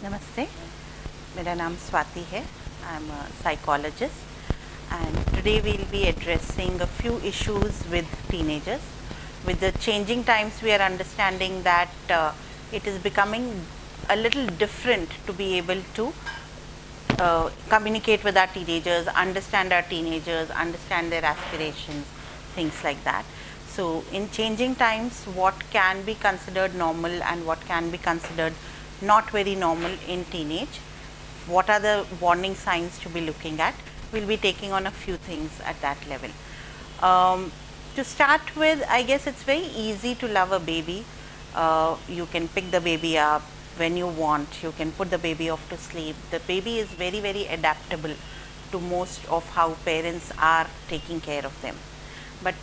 नमस्ते, मेरा नाम स्वाति है. I am a psychologist and today we will be addressing a few issues with teenagers. With the changing times, we are understanding that it is becoming a little different to be able to communicate with our teenagers, understand their aspirations, things like that. So in changing times, what can be considered normal and what can be considered not very normal in teenage, what are the warning signs to be looking at, we'll be taking on a few things at that level. To start with, I guess it's very easy to love a baby. You can pick the baby up when you want, you can put the baby off to sleep. The baby is very, very adaptable to most of how parents are taking care of them. But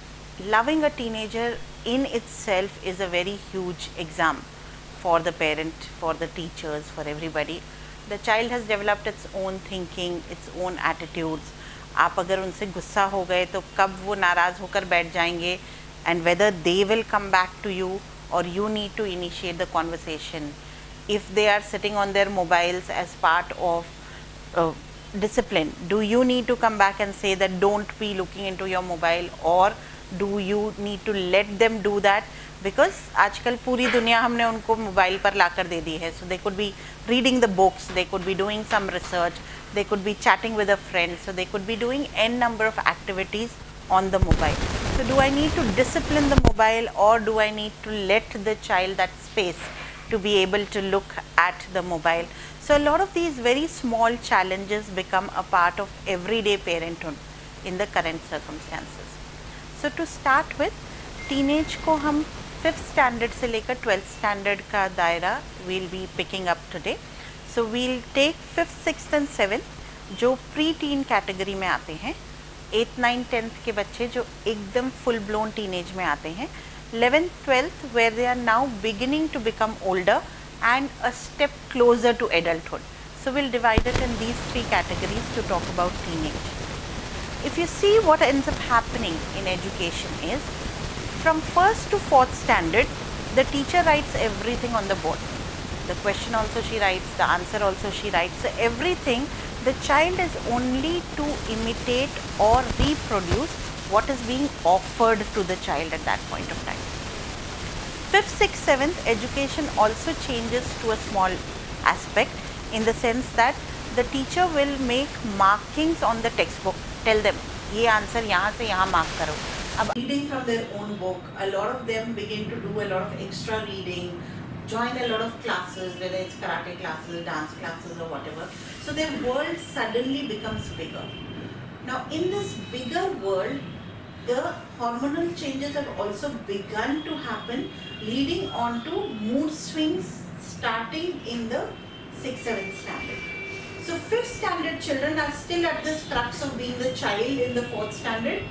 loving a teenager in itself is a very huge exam for the parent, for the teachers, for everybody. The child has developed its own thinking, its own attitudes. आप अगर उनसे गुस्सा हो गए तो कब वो नाराज़ होकर बैठ जाएंगे, and whether they will come back to you or you need to initiate the conversation. If they are sitting on their mobiles as part of discipline, do you need to come back and say that don't be looking into your mobile, or do you need to let them do that? Because आजकल पूरी दुनिया हमने उनको mobile पर लाकर दे दी है. So they could be reading the books, they could be doing some research, they could be chatting with a friend, so they could be doing n number of activities on the mobile. So do I need to discipline the mobile, or do I need to let the child that space to be able to look at the mobile? So a lot of these very small challenges become a part of everyday parenthood in the current circumstances. So to start with, teenage को हम 5th standard से लेकर 12th standard का दायरा we'll be picking up today. So we'll take 5th, 6th and 7th जो pre-teen category में आते हैं, 8th, 9th, 10th के बच्चे जो एकदम full blown teenage में आते हैं, 11th, 12th where they are now beginning to become older and a step closer to adulthood. So we'll divide it in these 3 categories to talk about teenage. If you see what ends up happening in education is, from 1st to 4th standard, the teacher writes everything on the board. The question also she writes, the answer also she writes. So everything, the child is only to imitate or reproduce what is being offered to the child at that point of time. 5th, 6th, 7th, education also changes to a small aspect in the sense that the teacher will make markings on the textbook. Tell them, ये answer यहाँ से यहाँ mark करो. अब reading from their own book, a lot of them begin to do a lot of extra reading, join a lot of classes, whether it's karate classes, dance classes or whatever. So their world suddenly becomes bigger. Now in this bigger world, the hormonal changes have also begun to happen, leading on to mood swings starting in the 6th, 7th standard. So 5th standard children are still at this crux of being the child in the 4th standard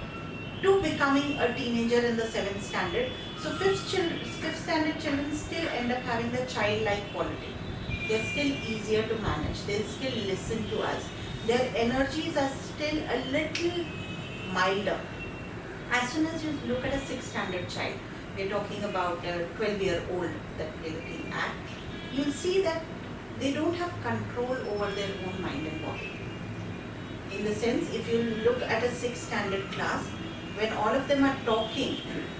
to becoming a teenager in the 7th standard. So 5th standard children still end up having the childlike quality. They are still easier to manage. They still listen to us. Their energies are still a little milder. As soon as you look at a 6th standard child, we are talking about a 12-year-old that we are looking at, you will see that they don't have control over their own mind and body. In the sense, if you look at a 6th standard class, when all of them are talking,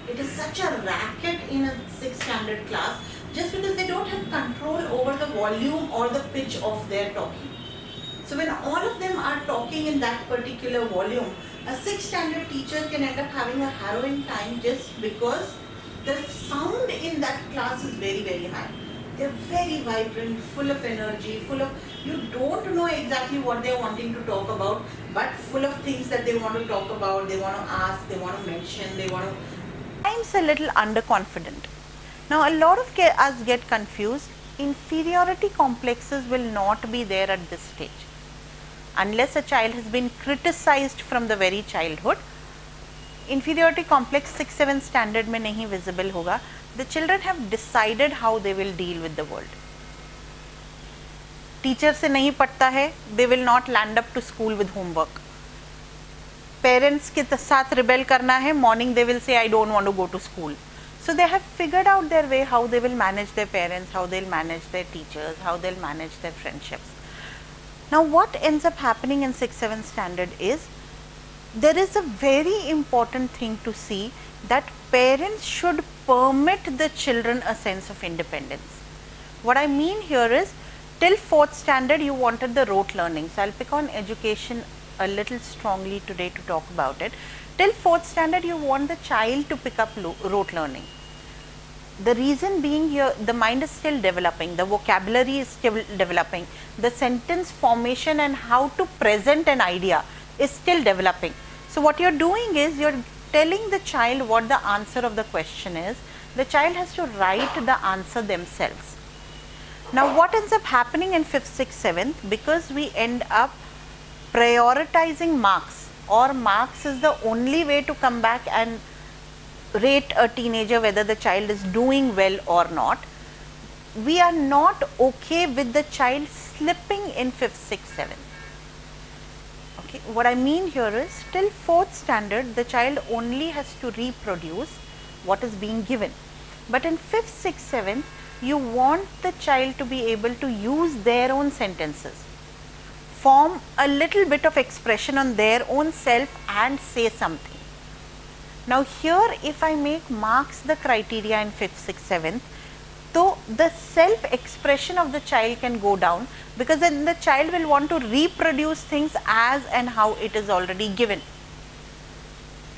it is such a racket in a 6th standard class just because they don't have control over the volume or the pitch of their talking. So when all of them are talking in that particular volume, a 6th standard teacher can end up having a harrowing time just because the sound in that class is very, very high. They are very vibrant, full of energy, you don't know exactly what they are wanting to talk about, but full of things that they want to talk about, they want to ask, they want to mention, they want to... Times a little underconfident. Now a lot of us get confused. Inferiority complexes will not be there at this stage. Unless a child has been criticized from the very childhood, inferiority complex 6th, 7th standard में नहीं visible होगा. The children have decided how they will deal with the world. Teacher से नहीं पढ़ता है, they will not land up to school with homework. Parents के साथ rebel करना है, morning they will say I don't want to go to school. So they have figured out their way how they will manage their parents, how they'll manage their teachers, how they'll manage their friendships. Now what ends up happening in 6th, 7th standard is, there is a very important thing to see, that parents should permit the children a sense of independence. What I mean here is, till 4th standard you wanted the rote learning. So I'll pick on education a little strongly today to talk about it. Till 4th standard you want the child to pick up rote learning. The reason being here, the mind is still developing, the vocabulary is still developing, the sentence formation and how to present an idea is still developing. So what you're doing is, you're telling the child what the answer of the question is. The child has to write the answer themselves. Now what ends up happening in 5th, 6th, 7th, because we end up prioritizing marks, or marks is the only way to come back and rate a teenager whether the child is doing well or not, we are not okay with the child slipping in 5th, 6th, 7th. Okay, what I mean here is, till 4th standard the child only has to reproduce what is being given, but in 5th, 6th, 7th you want the child to be able to use their own sentences, form a little bit of expression on their own self and say something. Now here, if I make marks the criteria in 5th, 6th, 7th, so the self expression of the child can go down, because then the child will want to reproduce things as and how it is already given.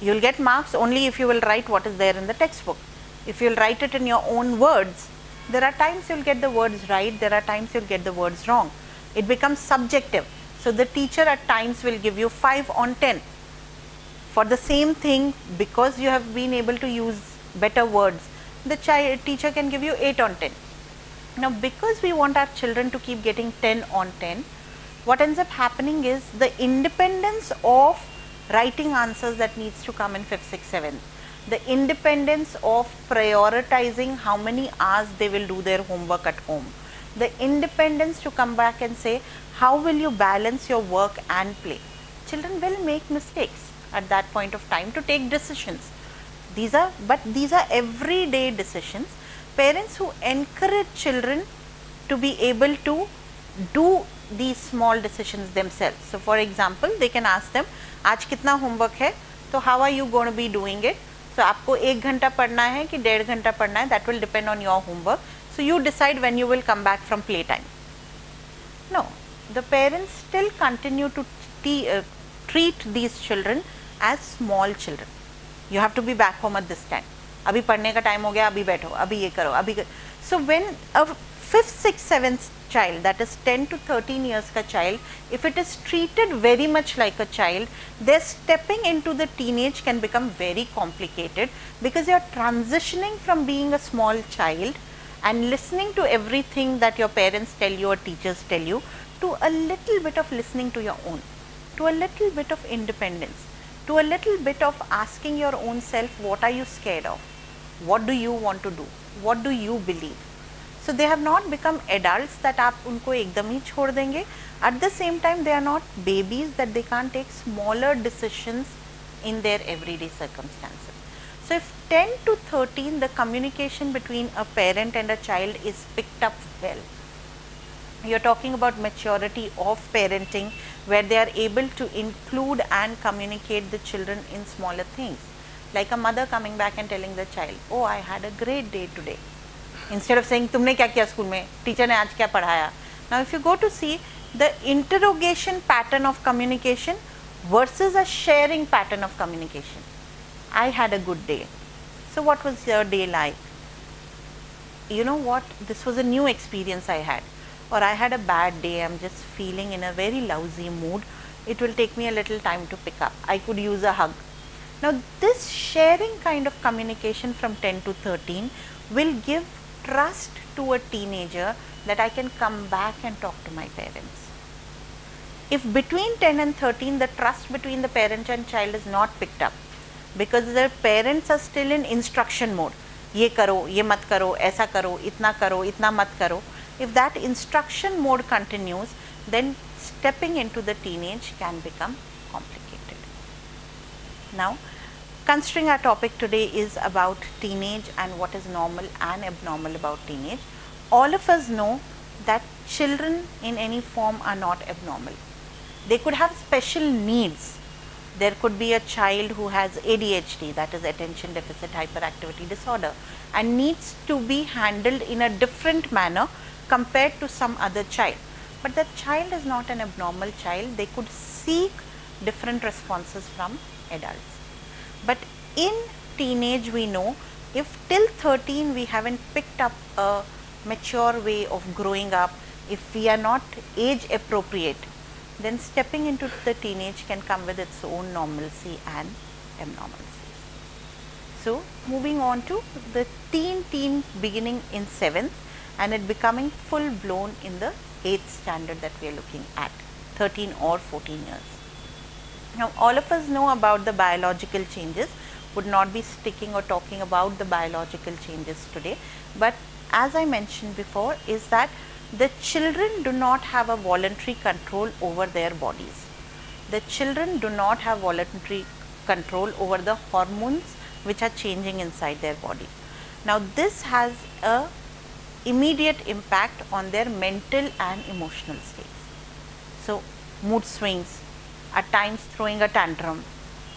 You will get marks only if you will write what is there in the textbook. If you will write it in your own words, there are times you will get the words right, there are times you will get the words wrong. It becomes subjective. So the teacher at times will give you 5 on 10. For the same thing, because you have been able to use better words, the teacher can give you 8 on 10. Now because we want our children to keep getting 10 on 10, what ends up happening is, the independence of writing answers that needs to come in 5th, 6th, 7th, the independence of prioritizing how many hours they will do their homework at home, the independence to come back and say, how will you balance your work and play. Children will make mistakes at that point of time to take decisions. These are everyday decisions. Parents who encourage children to be able to do these small decisions themselves. So for example, they can ask them, आज कितना homework है, तो how are you going to be doing it? So आपको 1 घंटा पढ़ना है कि 1.5 घंटा पढ़ना है, that will depend on your homework. So you decide when you will come back from playtime. No, the parents still continue to treat these children as small children. You have to be back home at this time. अभी पढ़ने का time हो गया, अभी बैठो, अभी ये करो, अभी So when a 5th, 6th, 7th child, that is 10 to 13 years ka child, if it is treated very much like a child, their stepping into the teenage can become very complicated, because you are transitioning from being a small child and listening to everything that your parents tell you or teachers tell you, to a little bit of listening to your own, to a little bit of independence, to a little bit of asking your own self, what are you scared of? What do you want to do? What do you believe? So they have not become adults that आप उनको एकदम ही छोड़ देंगे. At the same time, they are not babies that they can't take smaller decisions in their everyday circumstances. So if 10 to 13, the communication between a parent and a child is picked up well, you are talking about maturity of parenting, where they are able to include and communicate the children in smaller things, like a mother coming back and telling the child, oh, I had a great day today, instead of saying तुमने क्या किया school में, teacher ने आज क्या पढ़ाया. Now if you go to see the interrogation pattern of communication versus a sharing pattern of communication, I had a good day. So what was your day like? You know what, this was a new experience I had. Or I had a bad day, I'm just feeling in a very lousy mood, it will take me a little time to pick up, I could use a hug. Now this sharing kind of communication from 10 to 13 will give trust to a teenager that I can come back and talk to my parents. If between 10 and 13 the trust between the parent and child is not picked up, because the parents are still in instruction mode, ये करो, ये मत करो, ऐसा करो, इतना मत करो, if that instruction mode continues, then stepping into the teenage can become complicated. Now, considering our topic today is about teenage and what is normal and abnormal about teenage, all of us know that children in any form are not abnormal. They could have special needs. There could be a child who has ADHD, that is attention deficit hyperactivity disorder, and needs to be handled in a different manner compared to some other child. But that child is not an abnormal child. They could seek different responses from adults. But in teenage, we know if till 13 we haven't picked up a mature way of growing up, if we are not age appropriate, then stepping into the teenage can come with its own normalcy and abnormalcy. So, moving on to the teen beginning in 7th and it becoming full blown in the 8th standard that we are looking at, 13 or 14 years. Now, all of us know about the biological changes, would not be sticking or talking about the biological changes today, but as I mentioned before is that the children do not have a voluntary control over their bodies. The children do not have voluntary control over the hormones which are changing inside their body. Now, this has a immediate impact on their mental and emotional states. So, mood swings, at times throwing a tantrum,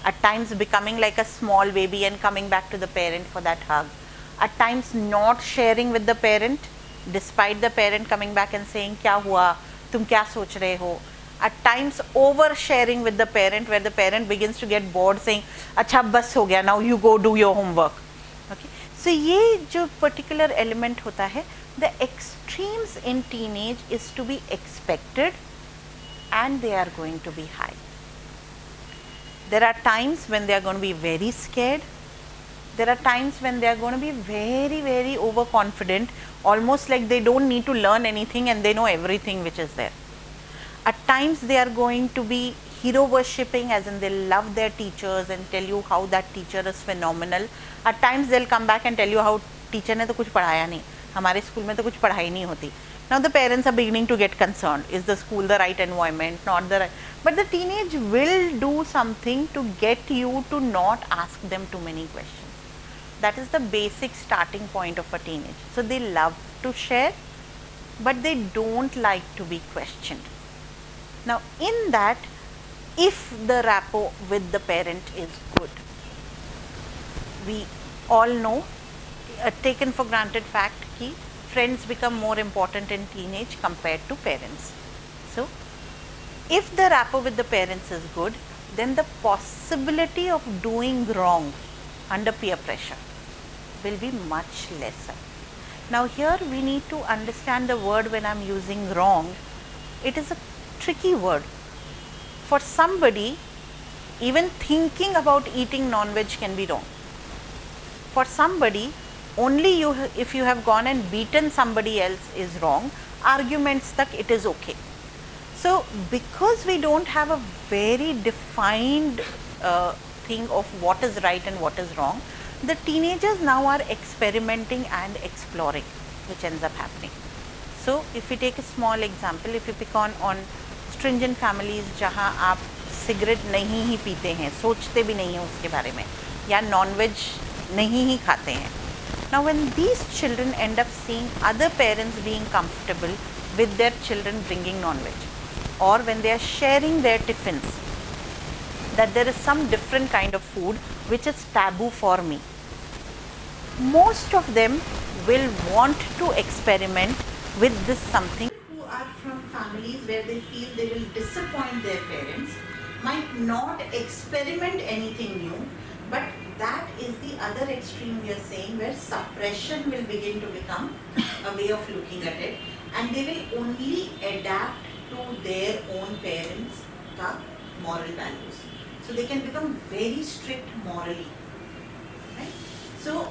at times becoming like a small baby and coming back to the parent for that hug, at times not sharing with the parent despite the parent coming back and saying kya hua, tum kya soch rahe ho, at times oversharing with the parent where the parent begins to get bored saying acha bas ho gaya, now you go do your homework. Okay. So ye jo particular element hota hai, the extremes in teenage is to be expected and they are going to be high. There are times when they are going to be very scared. There are times when they are going to be very overconfident, almost like they don't need to learn anything and they know everything which is there. At times they are going to be hero worshipping, as in they love their teachers and tell you how that teacher is phenomenal. At times they will come back and tell you how teacher ने तो कुछ पढ़ाया नहीं, हमारे school में तो कुछ पढ़ाई नहीं होती. Now the parents are beginning to get concerned. Is the school the right environment? Not the right. But the teenage will do something to get you to not ask them too many questions. That is the basic starting point of a teenage. So they love to share, but they don't like to be questioned. Now in that, if the rapport with the parent is good, we all know a taken for granted fact that friends become more important in teenage compared to parents. So if the rapport with the parents is good, then the possibility of doing wrong under peer pressure will be much lesser. Now here we need to understand the word when I am using wrong. It is a tricky word. For somebody, even thinking about eating non-veg can be wrong. For somebody, only if you have gone and beaten somebody else is wrong, arguments tak it is okay. So because we don't have a very defined thing of what is right and what is wrong, the teenagers now are experimenting and exploring, which ends up happening. So if we take a small example, if you pick on stringent families जहाँ आप cigarette नहीं ही पीते हैं, सोचते भी नहीं हैं उसके बारे में, या नॉन-वेज नहीं ही खाते हैं. Now when these children end up seeing other parents being comfortable with their children bringing non-veg, or when they are sharing their tiffins, that there is some different kind of food which is taboo for me, most of them will want to experiment with this something. Who are from families where they feel they will disappoint their parents might not experiment anything new, but that is the other extreme we are saying, where suppression will begin to become a way of looking at it, and they will only adapt to their own parents' moral values. So they can become very strict morally. Right? So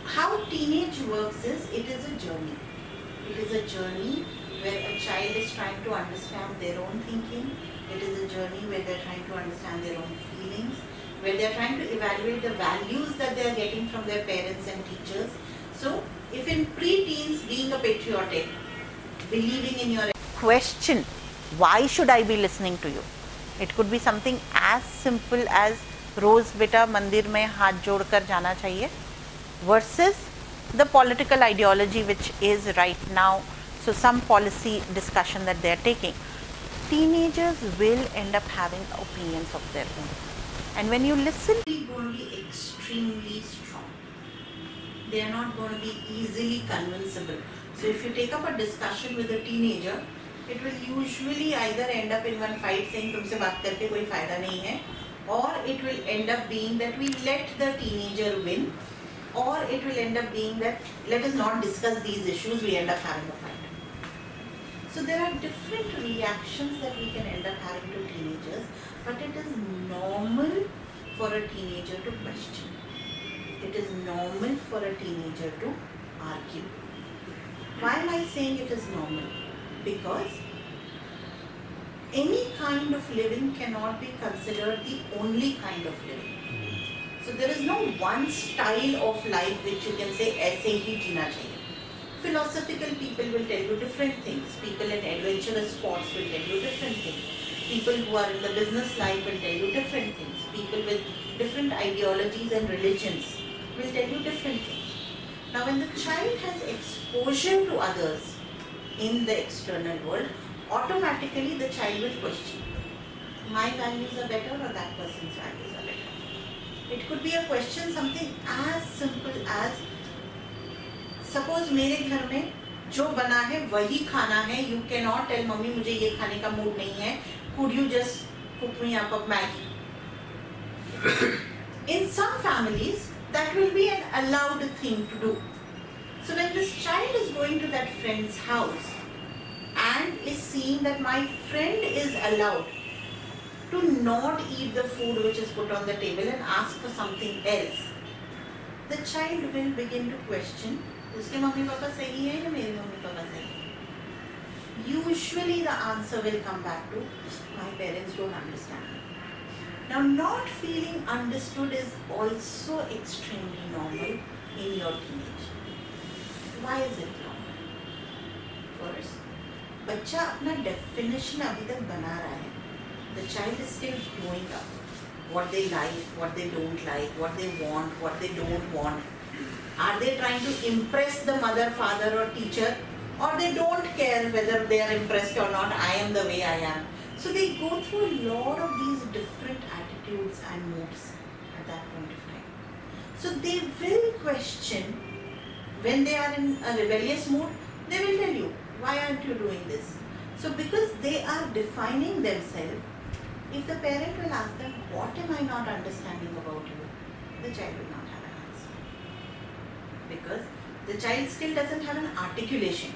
how teenage works is, it is a journey. It is a journey where a child is trying to understand their own thinking. It is a journey where they are trying to understand their own feelings, where they are trying to evaluate the values that they are getting from their parents and teachers. So if in pre-teens being a patriotic, believing in your question, why should I be listening to you? It could be something as simple as रोज बेटा मंदिर में हाथ जोड़कर जाना चाहिए, versus the political ideology which is right now, so some policy discussion that they are taking. Teenagers will end up having opinions of their own, and when you listen, they are going to be extremely strong. They are not going to be easily convincible. So if you take up a discussion with a teenager, it will usually either end up in one fight saying तुमसे बात करके कोई फायदा नहीं है, or it will end up being that we let the teenager win, or it will end up being that let us not discuss these issues, we end up having a fight. So there are different reactions that we can end up having to teenagers, but it is normal for a teenager to question. It is normal for a teenager to argue. Why am I saying it is normal? Because any kind of living cannot be considered the only kind of living. So there is no one style of life which you can say ऐसे ही जीना चाहिए. Philosophical people will tell you different things. People in adventurous sports will tell you different things. People who are in the business life will tell you different things. People with different ideologies and religions will tell you different things. Now when the child has exposure to others in the external world, automatically the child will question, my values are better or that person's values are better. It could be a question something as simple as, suppose मेरे घर में जो बना है वही खाना है, you cannot tell mummy मुझे ये खाने का मूड नहीं है, could you just cook me up of Maggi? In some families that will be an allowed thing to do. So when this child is going to that friend's house and is seeing that my friend is allowed to not eat the food which is put on the table and ask for something else, the child will begin to question, उसके mummy papa सही है या मेरे mummy papa सही है? Usually the answer will come back to, my parents don't understand me. Now not feeling understood is also extremely normal in your teenage. Why is it normal? First, बच्चा अपना definition अभी तक बना रहा है. The child is still growing up. What they like, what they don't like, what they want, what they don't want. Are they trying to impress the mother, father or teacher, or they don't care whether they are impressed or not, I am the way I am. So they go through a lot of these different attitudes and moods at that point of time. So they will question, when they are in a rebellious mood, they will tell you, why aren't you doing this? So because they are defining themselves, if the parent will ask them, what am I not understanding about you? The child will not have an answer. Because the child still doesn't have an articulation.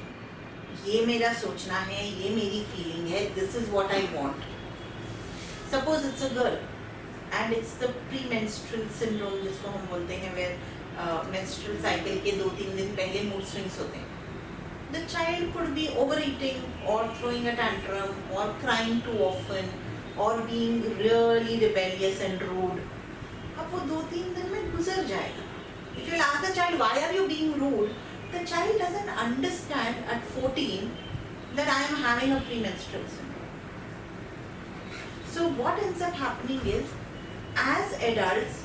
ये मेरा सोचना है, ये मेरी feeling है, this is what I want. Suppose it's a girl and it's the premenstrual syndrome जिसको हम बोलते हैं, where menstrual cycle के 2-3 दिन पहले mood swings होते हैं. The child could be overeating or throwing a tantrum or crying too often or being really rebellious and rude. अब वो 2-3 दिन में गुजर जाएगा. If you ask the child, why are you being rude? The child doesn't understand at 14 that I am having a premenstrual syndrome. So what ends up happening is, as adults,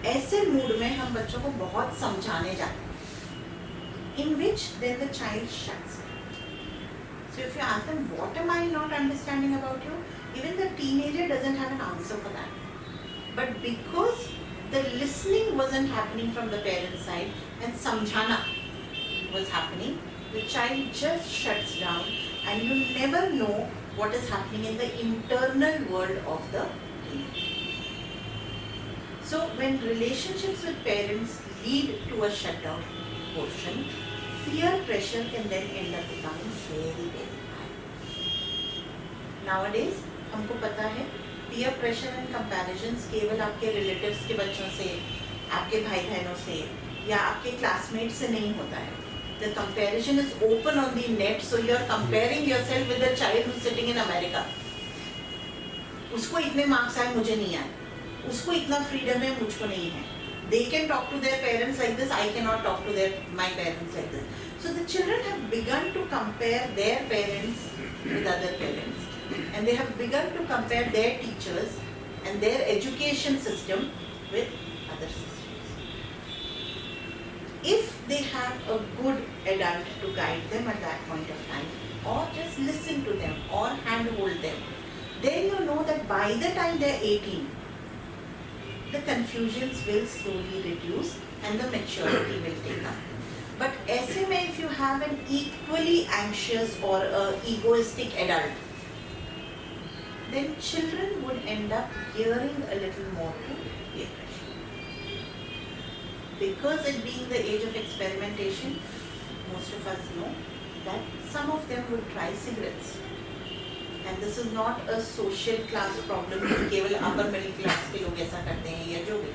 ऐसे mood में हम बच्चों को बहुत समझाने जाते हैं, in which then the child shuts up. So if you ask them, what am I not understanding about you? Even the teenager doesn't have an answer for that. But because the listening wasn't happening from the parent side and samjhana was happening, the child just shuts down and you never know what is happening in the internal world of the teenager. So when relationships with parents lead to a shutdown portion, peer pressure can then end up becoming very, very high. Nowadays, हमको पता है peer pressure and comparisons केवल आपके relatives के बच्चों से, आपके भाई बहनों से या आपके classmates से नहीं होता है. The comparison is open on the net, so you are comparing yourself with the child who is sitting in America. उसको इतने marks आए, मुझे नहीं आए. उसको इतना freedom है, मुझको नहीं है. They can talk to their parents like this, I cannot talk to my parents like this. So the children have begun to compare their parents with other parents. And they have begun to compare their teachers and their education system with other systems. If they have a good adult to guide them at that point of time, or just listen to them or handhold them, then you know that by the time they are 18, the confusions will slowly reduce and the maturity will take up. But SMA, if you have an equally anxious or egoistic adult, then children would end up gearing a little more to peer pressure. Because it being the age of experimentation, most of us know that some of them would try cigarettes. And this is not a social class problem कि केवल upper middle class के लोग ऐसा करते हैं या जो भी.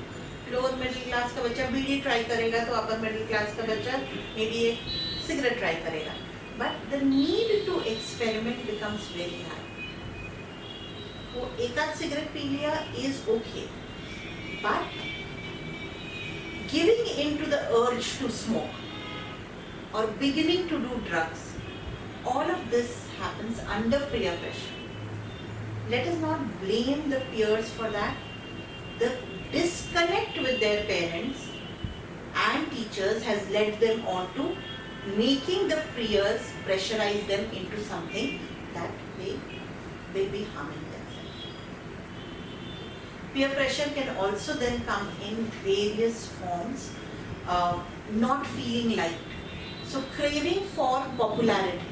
Lower middle class का बच्चा बीड़ी ट्राई करेगा तो upper middle class का बच्चा maybe एक cigarette ट्राई करेगा. But the need to experiment becomes very high. वो एक आध cigarette पी लिया is okay. But giving into the urge to smoke or beginning to do drugs, all of this happens under peer pressure. Let us not blame the peers for that. The disconnect with their parents and teachers has led them on to making the peers pressurize them into something that they will be harming themselves. Peer pressure can also then come in various forms, not feeling liked. So craving for popularity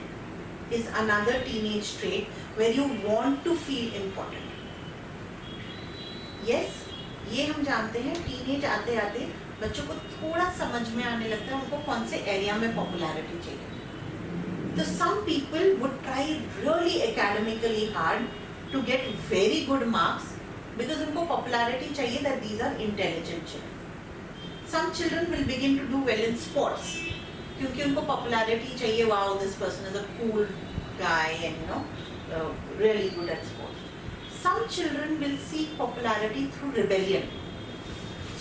is another teenage trait where you want to feel important. Yes, ये हम जानते हैं teenage आते आते बच्चों को थोड़ा समझ में आने लगता है उनको कौन से एरिया में पॉपुलैरिटी चाहिए. So some people would try really academically hard to get very good marks because उनको popularity चाहिए that these are intelligent children. Some children will begin to do well in sports क्योंकि उनको popularity चाहिए. Wow, this person is a cool guy and really good at sports. Some children will seek popularity through rebellion.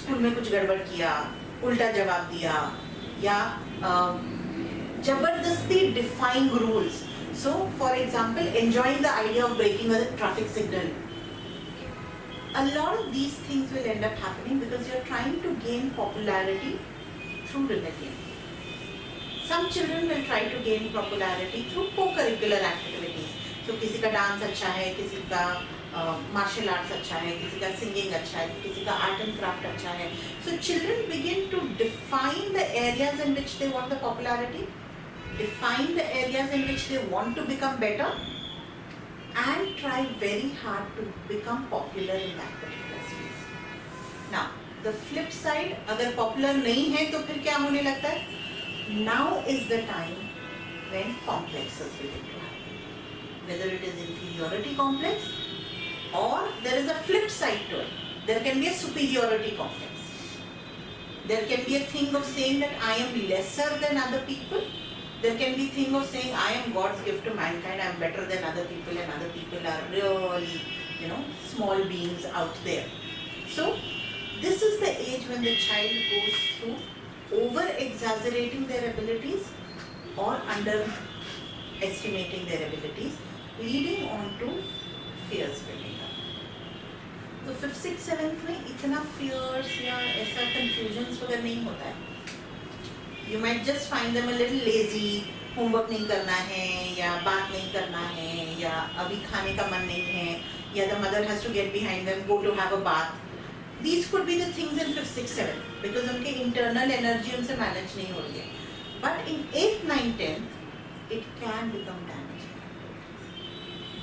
School में कुछ गड़बड़ किया, उल्टा जवाब दिया, या जबरदस्ती defying rules. So, for example, enjoying the idea of breaking a traffic signal. A lot of these things will end up happening because you are trying to gain popularity through rebellion. Some children will try to gain popularity through co-curricular activities. So, किसी का dance अच्छा है, किसी का martial arts अच्छा है, किसी का singing अच्छा है, किसी का art and craft अच्छा है. So, children begin to define the areas in which they want the popularity, define the areas in which they want to become better, and try very hard to become popular in that particular space. Now, the flip side, अगर popular नहीं है तो फिर क्या होने लगता है? Now is the time when complexes begin to happen. Whether it is inferiority complex or there is a flip side to it. There can be a superiority complex. There can be a thing of saying that I am lesser than other people. There can be a thing of saying I am God's gift to mankind, I am better than other people and other people are really, small beings out there. So, this is the age when the child goes through over-exaggerating their abilities or underestimating their abilities, leading on to fears building up. तो 5th, 6th, 7th में इतना fears या ऐसा confusions वगैरह नहीं होता है. You might just find them a little lazy, homework नहीं करना है या बात नहीं करना है या अभी खाने का मन नहीं है या the mother has to get behind them, go to have a bath. These could be the things in 5th, 6th, 7th because उनके internal energy उनसे manage नहीं हो रही है. But in 8th, 9th, 10th, it can become damaging.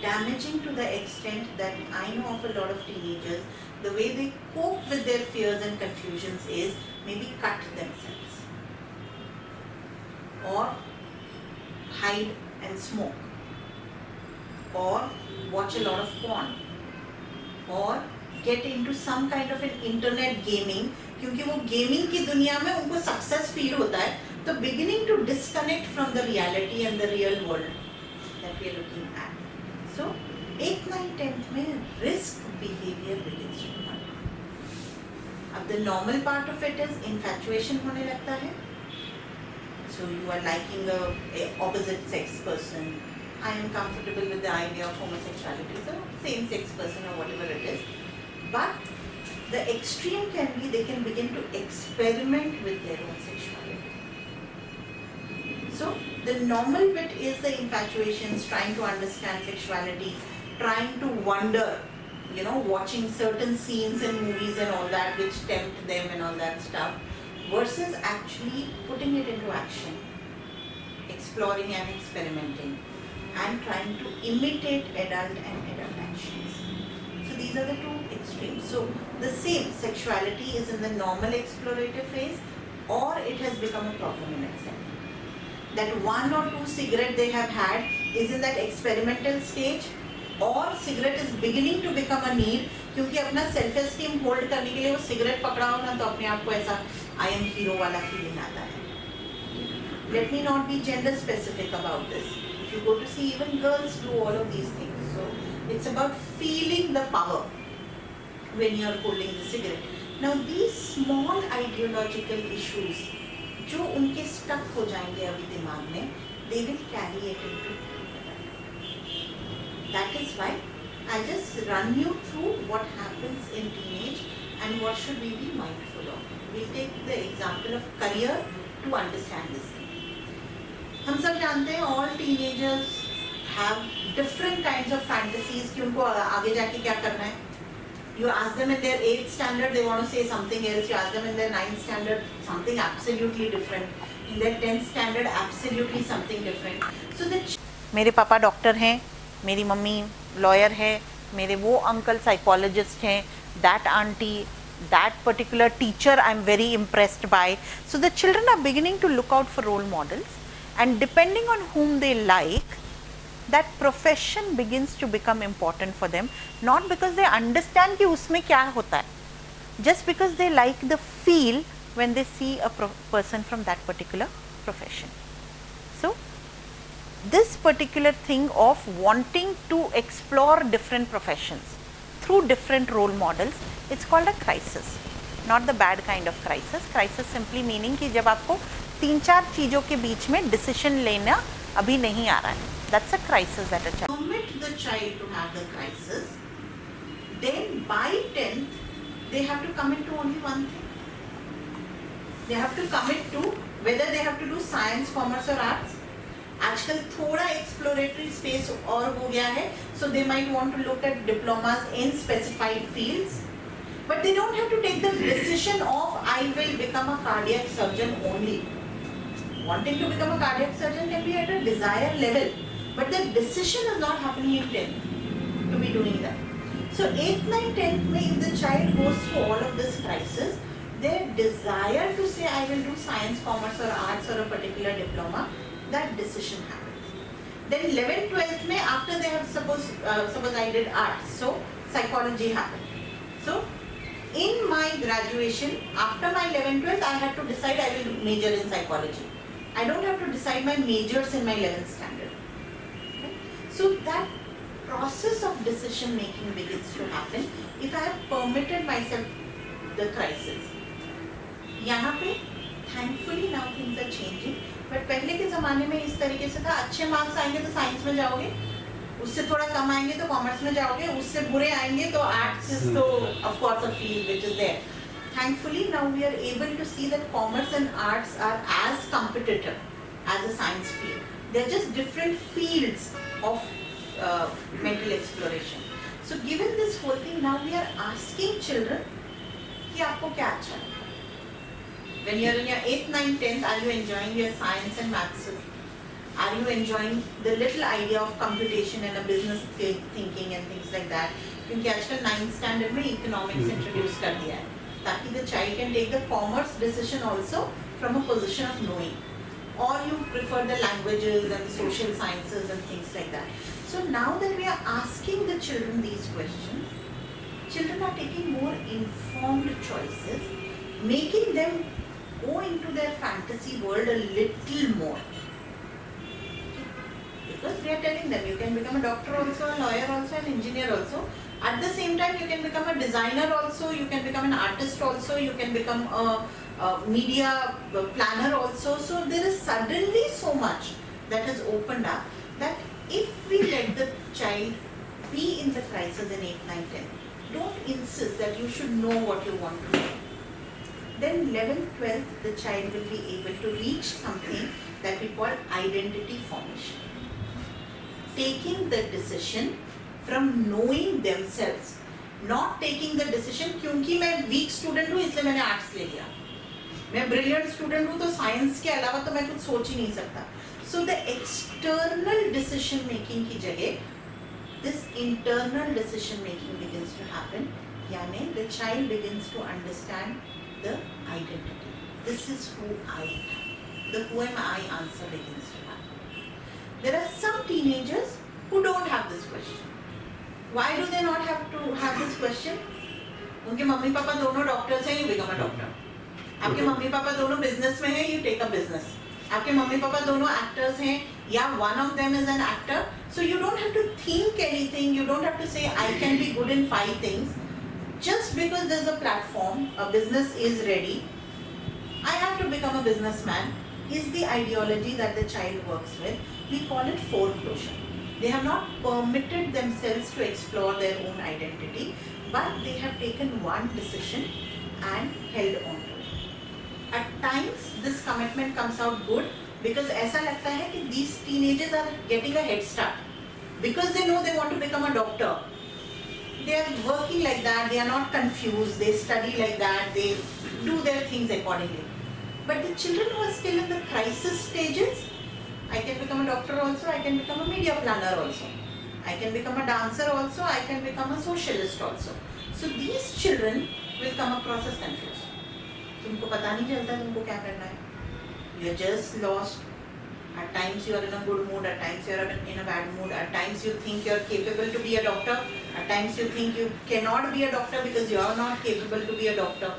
Damaging to the extent that I know of a lot of teenagers, the way they cope with their fears and confusions is maybe cut themselves or hide and smoke or watch a lot of porn or get into some kind of an internet gaming क्योंकि वो gaming की दुनिया में उनको success feel होता है तो beginning to disconnect from the reality and the real world that we are looking at. So 8th, 9th, 10th में risk behavior begins to come. अब the normal part of it is infatuation होने लगता है. So you are liking a opposite sex person. I am comfortable with the idea of homosexuality, so same sex person or whatever it is. But the extreme can be they can begin to experiment with their own sexuality. So the normal bit is the infatuations, trying to understand sexuality, trying to wonder, you know, watching certain scenes in movies and all that which tempt them and all that stuff, versus actually putting it into action, exploring and experimenting, and trying to imitate adult and adult actions. So these are the two extremes. So the same sexuality is in the normal explorative phase, or it has become a problem in itself. That 1 or 2 cigarette they have had is in that experimental stage, और cigarette is beginning to become a need, क्योंकि अपना self esteem hold करने के लिए वो cigarette पकड़ा हो ना, तो अपने आप को ऐसा I am hero वाला feeling आता है. Let me not be gender specific about this. If you go to see, even girls do all of these things. So it's about feeling the power when you are holding the cigarette. Now these small ideological issues जो उनके stuck हो जाएंगे अभी दिमाग में, they will carry it into. That is why I just run you through what happens in teenage and what should we be mindful of. We'll take the example of career to understand this thing. हम सब जानते हैं all teenagers have different kinds of fantasies कि उनको आगे जाके क्या करना है. You ask them in their 8th standard, they want to say something else. You ask them in their 9th standard, something absolutely different. In their 10th standard, absolutely something different. So the मेरे पापा doctor हैं, मेरी mummy lawyer है, मेरे वो uncle psychologist हैं, that aunty, that particular teacher I am very impressed by. So the children are beginning to look out for role models, and depending on whom they like, that profession begins to become important for them, not because they understand कि उसमें क्या होता है, just because they like the feel when they see a person from that particular profession. So this particular thing of wanting to explore different professions through different role models, it's called a crisis, not the bad kind of crisis. Crisis simply meaning कि जब आपको 3-4 चीजों के बीच में decision लेना अभी नहीं आ रहा है. That's a crisis that a child. Permit the child to have the crisis. Then by 10th, they have to commit to only one thing. They have to commit to whether they have to do science, commerce or arts. आजकल थोड़ा exploratory space और हो गया है, so they might want to look at diplomas in specified fields, but they don't have to take the decision of I will become a cardiac surgeon only. Wanting to become a cardiac surgeon can be at a desired level, but the decision is not happening in 10th to be doing that. So 8th, 9th, 10th में if the child goes through all of this crisis, their desire to say I will do science, commerce or arts or a particular diploma, that decision happens. Then 11th, 12th में after they have suppose I did arts, so psychology happened. So in my graduation, after my 11th, 12th, I had to decide I will major in psychology. I don't have to decide my majors in my 11th standard. Okay? So that process of decision making begins to happen if I have permitted myself the crisis. यहाँ पे thankfully now things are changing, but पहले के ज़माने में इस तरीके से था, अच्छे मार्क्स आएंगे तो साइंस में जाओगे, उससे थोड़ा कम आएंगे तो कॉमर्स में जाओगे, उससे बुरे आएंगे तो आर्ट्स is तो of course a field which is there. Thankfully now we are able to see that commerce and arts are as competitive as a science field. They are just different fields of mental exploration. So given this whole thing, now we are asking children कि आपको क्या अच्छा लगता है? When you are in your 8th, 9th, 10th, are you enjoying your science and maths? Are you enjoying the little idea of computation and a business thinking and things like that? क्योंकि आजकल 9th standard में economics introduce कर दिया है, ताकि the child can take the commerce decision also from a position of knowing. Or you prefer the languages and the social sciences and things like that. So now that we are asking the children these questions, children are taking more informed choices, making them go into their fantasy world a little more. Because we are telling them you can become a doctor also, a lawyer also, an engineer also. At the same time, you can become a designer also, you can become an artist also, you can become a media planner also. So there is suddenly so much that has opened up that if we let the child be in the crisis in 8th, 9th, 10th, Don't insist that you should know what you want to do. Then 11th, 12th, the child will be able to reach something that we call identity formation. Taking the decision from knowing themselves, not taking the decision क्योंकि मैं weak student हूँ इसलिए मैंने arts ले लिया, मैं brilliant student हूँ तो science के अलावा तो मैं कुछ सोच ही नहीं सकता. So the external decision making की जगह this internal decision making begins to happen. यानी the child begins to understand the identity. This is who I am. The who am I answer begins to happen. There are some teenagers who don't have this question. Why do they not have to have this question? उनके mummy papa दोनों doctors हैं, you become a doctor. आपके mummy papa दोनों business में हैं, you take a business. आपके mummy papa दोनों actors हैं, या one of them is an actor. So you don't have to think anything. You don't have to say I can be good in 5 things. Just because there's a platform, a business is ready, I have to become a businessman, is the ideology that the child works with. We call it foreclosure. They have not permitted themselves to explore their own identity, but they have taken one decision and held on to it. At times, this commitment comes out good because ऐसा लगता है कि these teenagers are getting a head start because they know they want to become a doctor. They are working like that. They are not confused. They study like that. They do their things accordingly. But the children who are still in the crisis stages, I can become a doctor also. I can become a media planner also. I can become a dancer also. I can become a socialist also. So these children will come across as confused. तुमको पता नहीं चलता तुमको क्या करना है. You are just lost. At times you are in a good mood. At times you are in a bad mood. At times you think you are capable to be a doctor. At times you think you cannot be a doctor because you are not capable to be a doctor.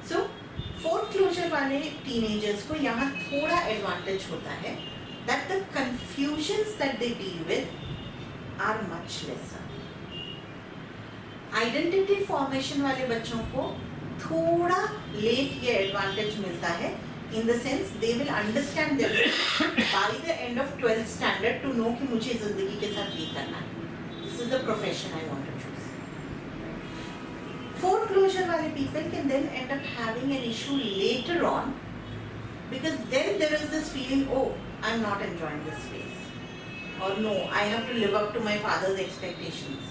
So foreclosure वाले teenagers को यहाँ थोड़ा advantage होता है that the confusions that they deal with are much lesser. Identity formation वाले बच्चों को थोड़ा late ये advantage मिलता है. In the sense they will understand their by the end of 12th standard to know कि मुझे ज़िंदगी के साथ ये करना है. This is the profession I want to choose. Foreclosure वाले people can then end up having an issue later on because then there is this feeling, oh, I'm not enjoying this space, or no, I have to live up to my father's expectations,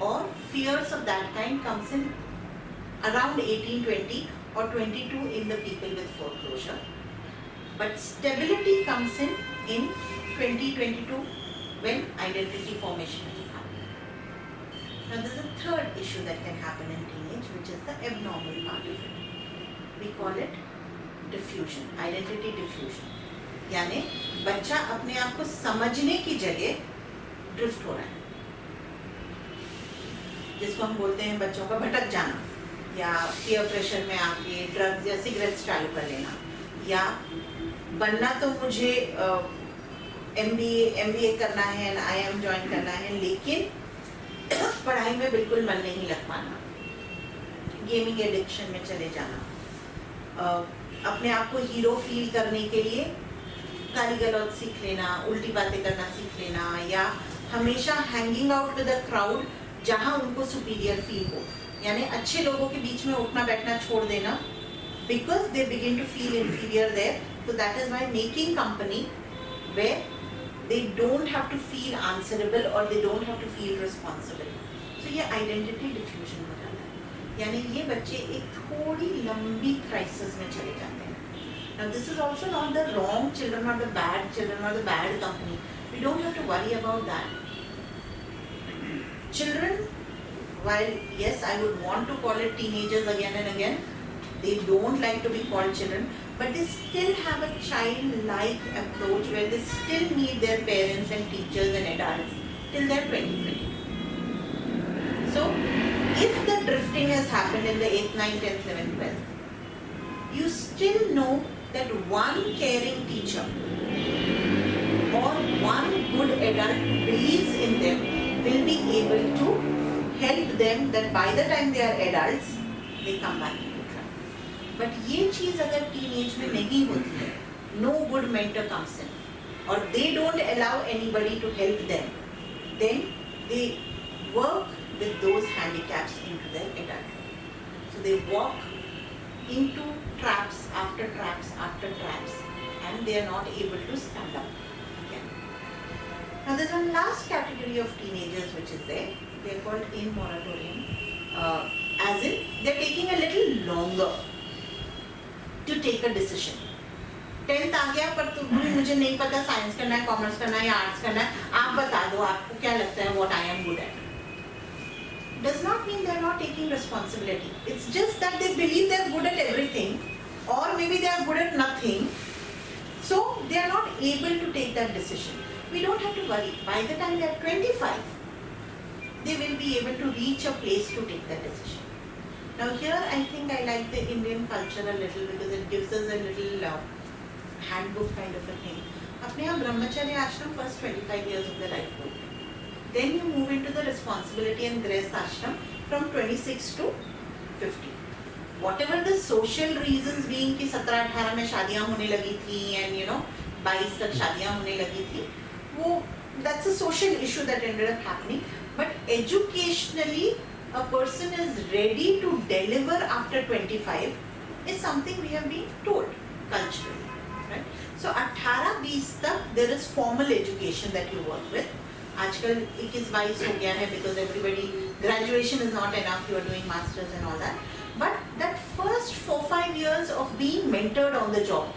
or fears of that kind comes in around 18, 20 or 22 in the people with foreclosure. But stability comes in 2022 when identity formation is happening. Now there is a third issue that can happen in teenage, which is the abnormal part of it. We call it diffusion, identity diffusion. यानी बच्चा अपने आप को समझने की जगह drift हो रहा है, जिसको हम बोलते हैं बच्चों का भटक जाना, या पीयर प्रेशर में आके ड्रग्स या सिगरेट्स चालू कर लेना, या बनना तो मुझे MBA करना है, IIM ज्वाइन करना है, लेकिन पढ़ाई में बिल्कुल मन नहीं लग पाना, गेमिंग एडिक्शन में चले जाना, अपने आप को हीरो फील करने के लिए गाली गलौज सीख लेना, उल्टी बातें करना सीख लेना, या हमेशा hanging out with a crowd जहाँ उनको सुपीरियर फील हो, यानी अच्छे लोगों के बीच में उठना बैठना छोड़ देना, because they begin to feel inferior there. So that is why making company where they don't have to feel answerable or they don't have to feel responsible. So ये identity diffusion हो जाता है, यानी ये बच्चे एक थोड़ी लंबी crisis में चले जाते हैं. Now this is also not the wrong children or the bad children or the bad company. We don't have to worry about that. Children, while yes, I would want to call it teenagers again and again, they don't like to be called children, but they still have a childlike approach where they still need their parents and teachers and adults till they're 20. So, if the drifting has happened in the 8th, 9th, 10th, 11th, 12th, you still know that one caring teacher or one good adult who believes in them will be able to help them that by the time they are adults, they come back into track. But ये चीज़ अगर teenage में नहीं होती है, no good mentor comes in, or they don't allow anybody to help them, then they work with those handicaps into their adulthood. So they walk into traps after traps after traps, and they are not able to stand up again. Now there's one last category of teenagers which is there. They are called in moratorium, as in they're taking a little longer to take a decision. 10th आ गया पर तो मुझे नहीं पता science करना है, commerce करना है या आर्ट्स करना है, आप बता दो आपको क्या लगता है what I am good at. Does not mean they are not taking responsibility. It's just that they believe they are good at everything, or maybe they are good at nothing, so they are not able to take that decision. We don't have to worry. By the time they are 25, they will be able to reach a place to take that decision. Now here I think I like the Indian culture a little because it gives us a little handbook kind of a thing. अपने यहाँ ब्रह्मचर्य आश्रम first 25 years of the life group. Then you move into the responsibility and grace ashram from 26 to 50. Whatever the social reasons being कि 17-18 में शादियाँ होने लगी थी and 22 तक शादियाँ होने लगी थी, वो that's a social issue that ended up happening. But educationally, a person is ready to deliver after 25 is something we have been told culturally. Right? So 18-20 तक there is formal education that you work with. आजकल 21-22 हो गया है because everybody graduation is not enough. You are doing masters and all that. But that first 4-5 years of being mentored on the job,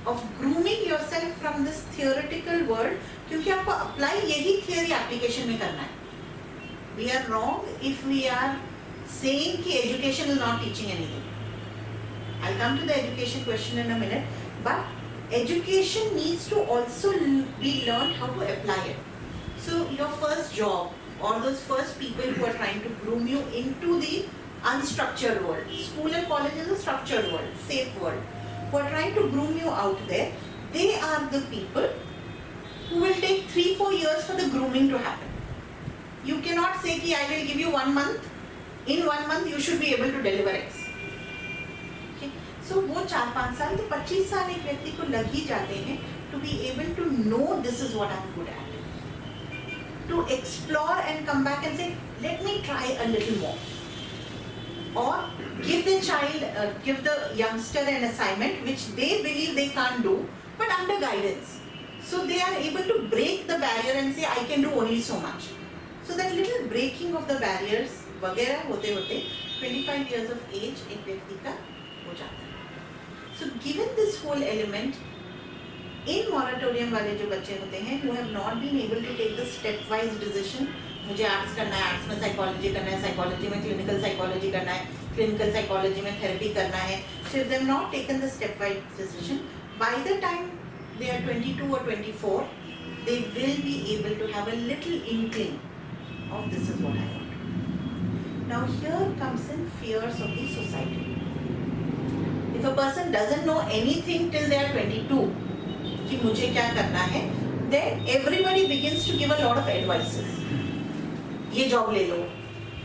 of grooming yourself from this theoretical world, क्योंकि आपको apply यही theory application में करना है. We are wrong if we are saying कि education is not teaching anything. I'll come to the education question in a minute. But education needs to also be learned how to apply it. So your first job or those first people who are trying to groom you into the unstructured world. School and college is a structured world, safe world. Who are trying to groom you out there, they are the people who will take 3-4 years for the grooming to happen. You cannot say कि I will give you 1 month. In 1 month you should be able to deliver X. So वो 4-5 साल तो 25 साल एक व्यक्ति को लग ही जाते हैं to be able to know this is what I'm good at, to explore and come back and say let me try a little more, or give the child, give the youngster an assignment which they believe they can't do but under guidance, so they are able to break the barrier and say I can do only so much. So that little breaking of the barriers वगैरह होते होते 25 years of age एक व्यक्ति का हो जाता है. So given this whole element, in moratorium वाले जो बच्चे होते हैं who have not been able to take the stepwise decision, मुझे आर्ट्स करना है, आर्ट्स में साइकोलॉजी करना है, साइकोलॉजी में क्लिनिकल साइकोलॉजी करना है, क्लिनिकल साइकोलॉजी में थेरेपी करना है. So if they have not taken the stepwise decision, by the time they are 22 or 24, they will be able to have a little inkling of this is what I want. Now here comes in fears of the society. If a person doesn't know anything till they are 22 कि मुझे क्या करना है, then everybody begins to give a lot of advices. ये job ले लो,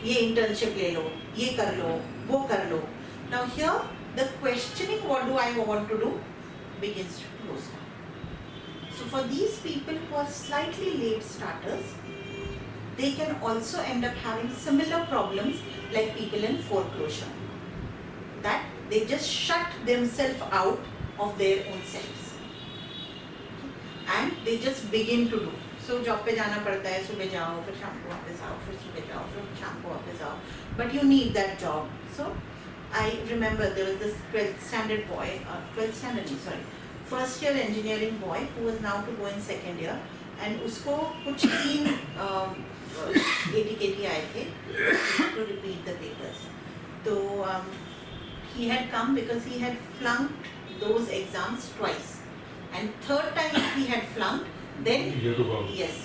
ये internship ले लो, ये कर लो, वो कर लो. Now here the questioning what do I want to do begins to close down. So for these people who are slightly late starters, they can also end up having similar problems like people in foreclosure. That they just shut themselves out of their own selves and they just begin to do. So job पे जाना पड़ता है, सुबह जाओ, फिर शाम को वापस आओ, फिर सुबह जाओ, फिर शाम को वापस आओ. But you need that job. So I remember there was this 12th standard boy, first year engineering boy who was now to go in second year, and उसको कुछ 3 ATKT आए थे to repeat the papers. So he had come because he had flunked those exams twice, and third time he had flunked, then yes.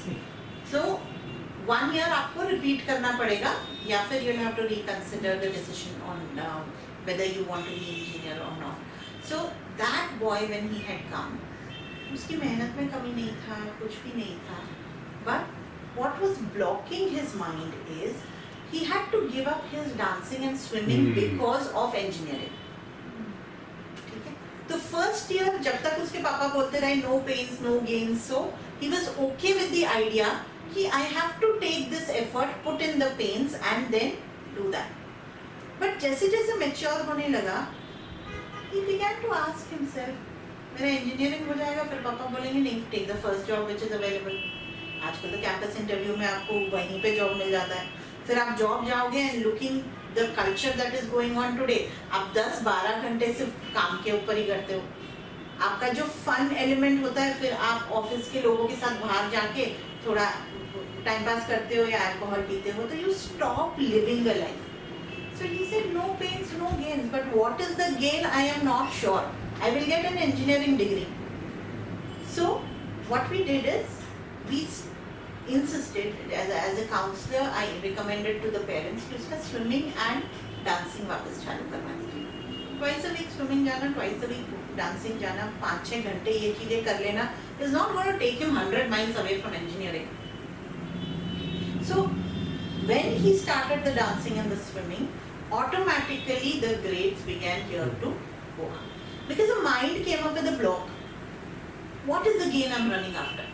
So 1 year आपको repeat करना पड़ेगा, या फिर you'll have to reconsider the decision on whether you want to be engineer or not. So that boy when he had come, उसकी मेहनत में कमी नहीं था, कुछ भी नहीं था, but what was blocking his mind is he had to give up his dancing and swimming because of engineering. ठीक है? तो first year जब तक उसके पापा बोलते रहे no pains no gains, so he was okay with the idea कि I have to take this effort, put in the pains and then do that. But जैसे जैसे mature होने लगा, he began to ask himself, मेरा engineering हो जाएगा, फिर पापा बोलेंगे नहीं, take the first job which is available. आजकल तो कैंपस इंटरव्यू में आपको वहीं पे जॉब मिल जाता है. फिर आप जॉब जाओगे and looking the culture that is going on today, आप 10-12 घंटे सिर्फ काम के ऊपर ही करते हो. आपका जो फन एलिमेंट होता है, फिर आप ऑफिस के लोगों के साथ बाहर जाके थोड़ा टाइम पास करते हो या अल्कोहल पीते हो, तो you stop living the life. So he said no pains, no gains. But what is the gain? I am not sure. I will get an engineering degree. So what we did is we insisted as a counselor. I recommended to the parents to उसका swimming and dancing वापस चालू करवा दीजिए. Twice a week swimming जाना, twice a week dancing जाना, 5-6 घंटे ये चीजें कर लेना is not going to take him 100 miles away from engineering. So when he started the dancing and the swimming, automatically the grades began here to go up. Because the mind came up with a block. What is the gain I'm running after?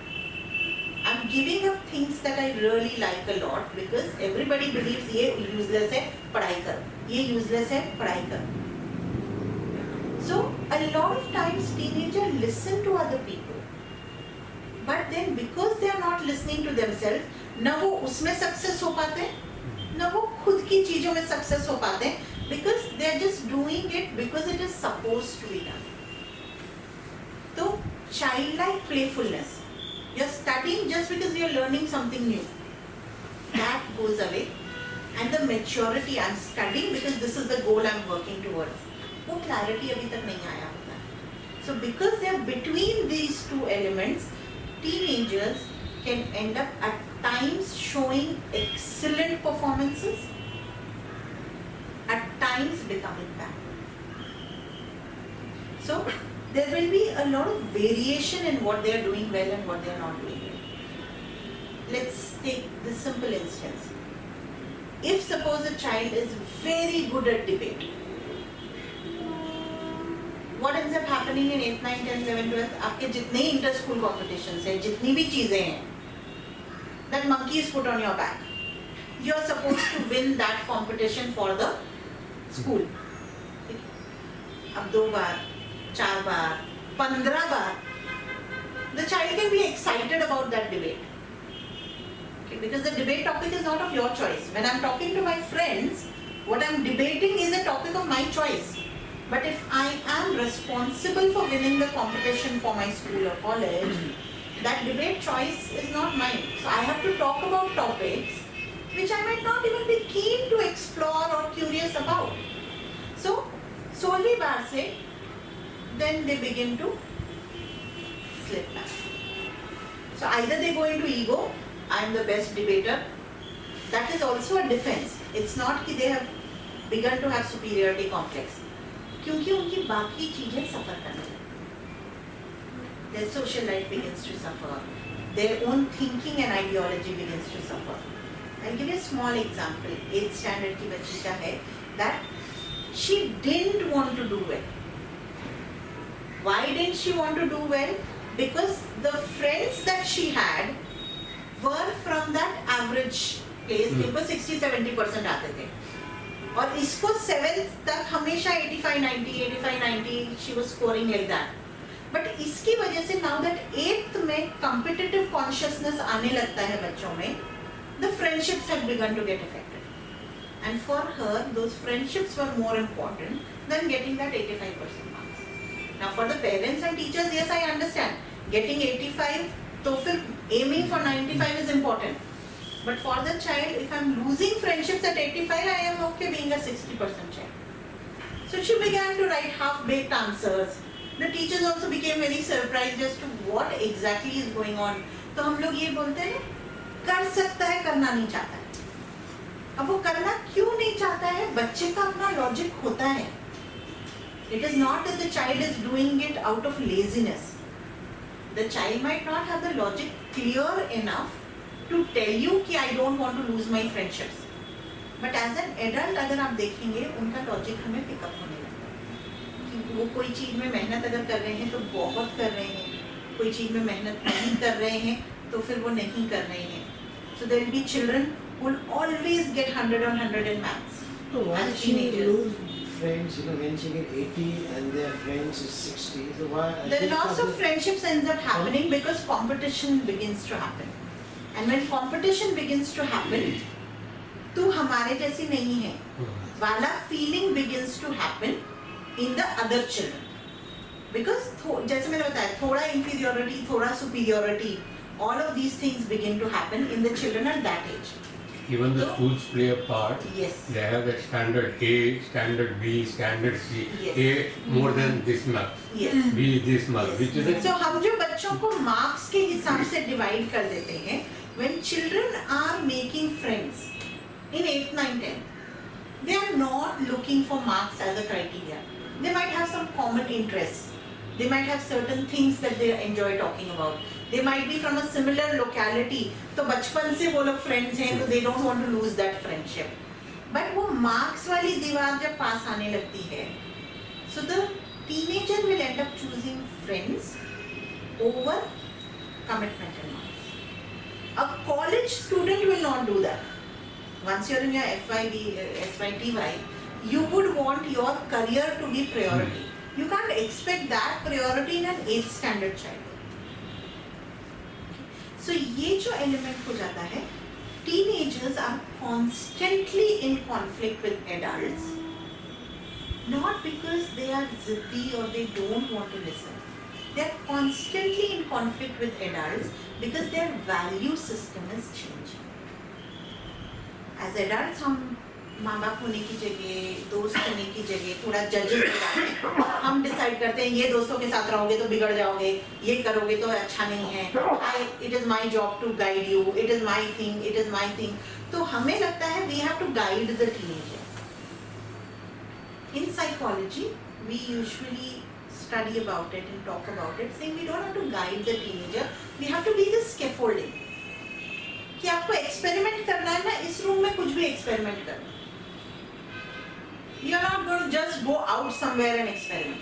I'm giving up things that I really like a lot because everybody believes ये useless है, पढ़ाई करो. ये useless है, पढ़ाई करो. So a lot of times teenagers listen to other people, but then because they are not listening to themselves, न वो उसमें सक्सेस हो पाते हैं, न वो खुद की चीजों में सक्सेस हो पाते हैं, because they are just doing it because it is supposed to be done. तो childlike playfulness, you're studying just because you're learning something new, that goes away, and the maturity, I'm studying because this is the goal I'm working towards, वो clarity अभी तक नहीं आया होता है. So because they are between these two elements, teenagers can end up at times showing excellent performances, at times becoming bad. So there will be a lot of variation in what they are doing well and what they are not doing well. Let's take this simple instance. If suppose a child is very good at debate, what ends up happening in 8th, 9th, 10th, 11th, 12th, आपके जितने inter school competitions हैं, जितनी भी चीजें हैं, that monkey is put on your back. You are supposed to win that competition for the school. अब 2 बार, 4 बार, 15 बार, the child can be excited about that debate. Okay, because the debate topic is not of your choice. When I'm talking to my friends, what I'm debating is a topic of my choice. But if I am responsible for winning the competition for my school or college, that debate choice is not mine. So I have to talk about topics which I might not even be keen to explore or curious about. So, solely baar se, then they begin to slip back. So either they go into ego, I am the best debater. That is also a defense. It's not that they have begun to have superiority complex. क्योंकि उनकी बाकी चीजें सफर करने लगती. Their social life begins to suffer. Their own thinking and ideology begins to suffer. I'll give you a small example. 8th standard की बच्ची का है that she didn't want to do well. Why didn't she want to do well? Because the friends that she had were from that average place. जिनको 60-70% आते थे. और इसको 7th तक हमेशा 85-90 she was scoring like that. But इसकी वजह से now that 8th में competitive consciousness आने लगता है बच्चों में, the friendships had begun to get affected. And for her, those friendships were more important than getting that 85% marks. Now for the parents and teachers, yes, I understand. Getting 85, तो फिर aiming for 95 is important. But for the child, if I'm losing friendships at 85, I am okay being a 60% child. So she began to write half-baked answers. The teachers also became very surprised as to what exactly is going on. तो हम लोग ये बोलते हैं, कर सकता है, करना नहीं चाहता है. अब वो करना क्यों नहीं चाहता है? बच्चे का अपना लॉजिक होता है. It is not that the child is doing it out of laziness. The child might not have the logic clear enough to tell you कि I don't want to lose my friendships. But as an adult, अगर आप देखेंगे, उनका logic हमें pickup होने लगता है कि वो कोई चीज़ में मेहनत अगर कर रहे हैं तो बहुत कर रहे हैं, कोई चीज़ में मेहनत नहीं कर रहे हैं तो फिर वो नहीं कर रहे हैं. So there will be children who will always get 100 on 100 in maths. So why as she teenagers. lose friends, when she get 80 and their friends is 60? So why? The loss of friendships ends up happening because competition begins to happen. And when competition begins to happen, तू हमारे जैसी नहीं है वाला feeling begins to happen in the other children. Because जैसे मैंने बताया, थोड़ा inferiority, थोड़ा superiority, all of these things begin to happen in the children at that age. Even the schools play a part. Yes. They have that standard A, standard B, standard C. Yes. A more than this much. Yes. B this much. Yes. Which is a So हम जो बच्चों को marks के हिसाब से divide कर देते हैं, when children are making friends in 8, 9, 10, they are not looking for marks as a criteria. They might have some common interests. They might have certain things that they enjoy talking about. They might be from a similar locality. तो बचपन से वो लोग friends हैं, तो they don't want to lose that friendship. But वो marks वाली दीवार जब पास आने लगती है, so the teenager will end up choosing friends over commitment and marks. A college student will not do that. Once you're in your SYTY, you would want your career to be priority. You can't expect that priority in an 8th standard child. So ये जो element हो जाता है, teenagers are constantly in conflict with adults, not because they are zippy or they don't want to listen. They are constantly in conflict with adults because their value system is changing. As adults, हम माँ बाप होने की जगह, दोस्त होने की जगह थोड़ा जजेस हो जाते हैं. हम डिसाइड करते हैं ये दोस्तों के साथ रहोगे तो बिगड़ जाओगे, ये करोगे तो अच्छा नहीं है. It is my job to guide you. It is my thing. It is my thing. तो हमें लगता है we have to guide the teenager. In psychology, we usually study about it and talk about it, saying we don't have to guide the teenager. We have to be the scaffolding. कि आपको experiment करना है ना, इस room में कुछ भी experiment करना. You are not going to just go out somewhere and experiment.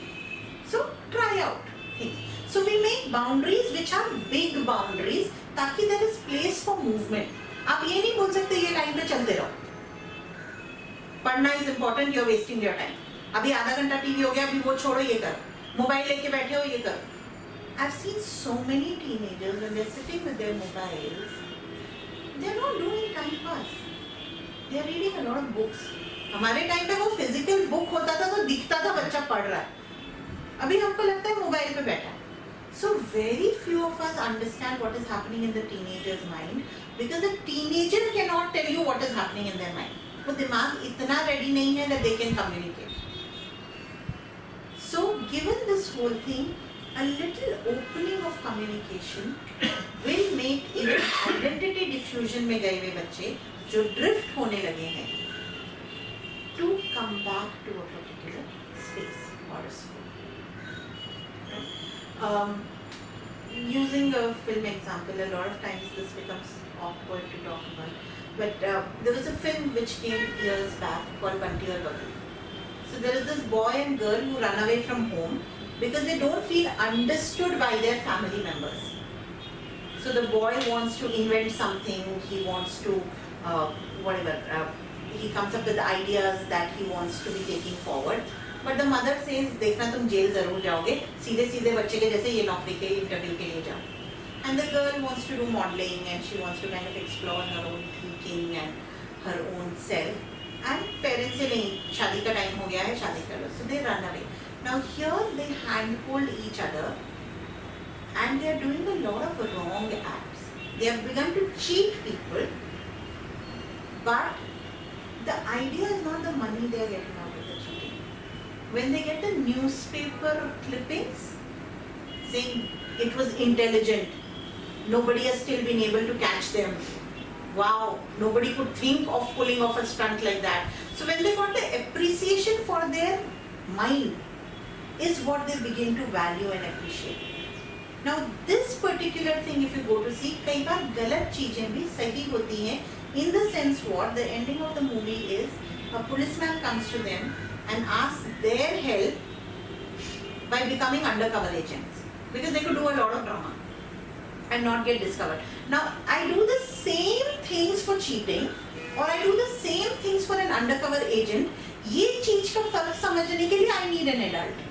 So try out things. So we make boundaries which are big boundaries ताकि there is place for movement. आप ये नहीं बोल सकते ये टाइम पे चलते रहो. पढ़ना is important, you are wasting your time. अभी आधा घंटा टीवी हो गया, अभी वो छोड़ो, ये करो. मोबाइल लेके बैठे हो, ये करो. I've seen so many teenagers when they're sitting with their mobiles, they're not doing time pass. They're reading a lot of books. हमारे टाइम पे वो फिजिकल बुक होता था तो दिखता था बच्चा पढ़ रहा है. अभी हमको लगता है मोबाइल पे बैठा है. So very few of us understand what is happening in the teenager's mind because the teenager cannot tell you what is happening in their mind. वो दिमाग इतना ready नहीं है that they can communicate. So given this whole thing, a little opening of communication will make even identity diffusion में गए हुए बच्चे जो drift होने लगे हैं to come back to a particular space or a school. Using a film example, a lot of times this becomes awkward to talk about, but there was a film which came years back called Bunty or Buggy. So there is this boy and girl who run away from home because they don't feel understood by their family members. So the boy wants to invent something, he wants to he comes up with ideas that he wants to be taking forward, but the mother says देखना तुम jail जरूर जाओगे, सीधे सीधे बच्चे के जैसे ये नौकरी के इंटरव्यू के लिए जाओ. And the girl wants to do modeling and she wants to kind of explore her own thinking and her own self. And parents say नहीं, शादी का टाइम हो गया है, शादी कर लो. So they run away. Now here they handhold each other and they are doing a lot of wrong acts. They have begun to cheat people, but the idea is not the money they are getting out of the cheating. When they get the newspaper clippings saying it was intelligent, nobody has still been able to catch them. Wow, nobody could think of pulling off a stunt like that. So when they got the appreciation for their mind is what they begin to value and appreciate. Now this particular thing, if you go to see, कई बार गलत चीजें भी सही होती हैं. In the sense what the ending of the movie is, a policeman comes to them and asks their help by becoming undercover agents because they could do a lot of drama. and not get discovered. Now, I do the same things for cheating or I do the same things for an undercover agent. ये चीज का फर्क समझने के लिए I need an adult.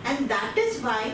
And that is why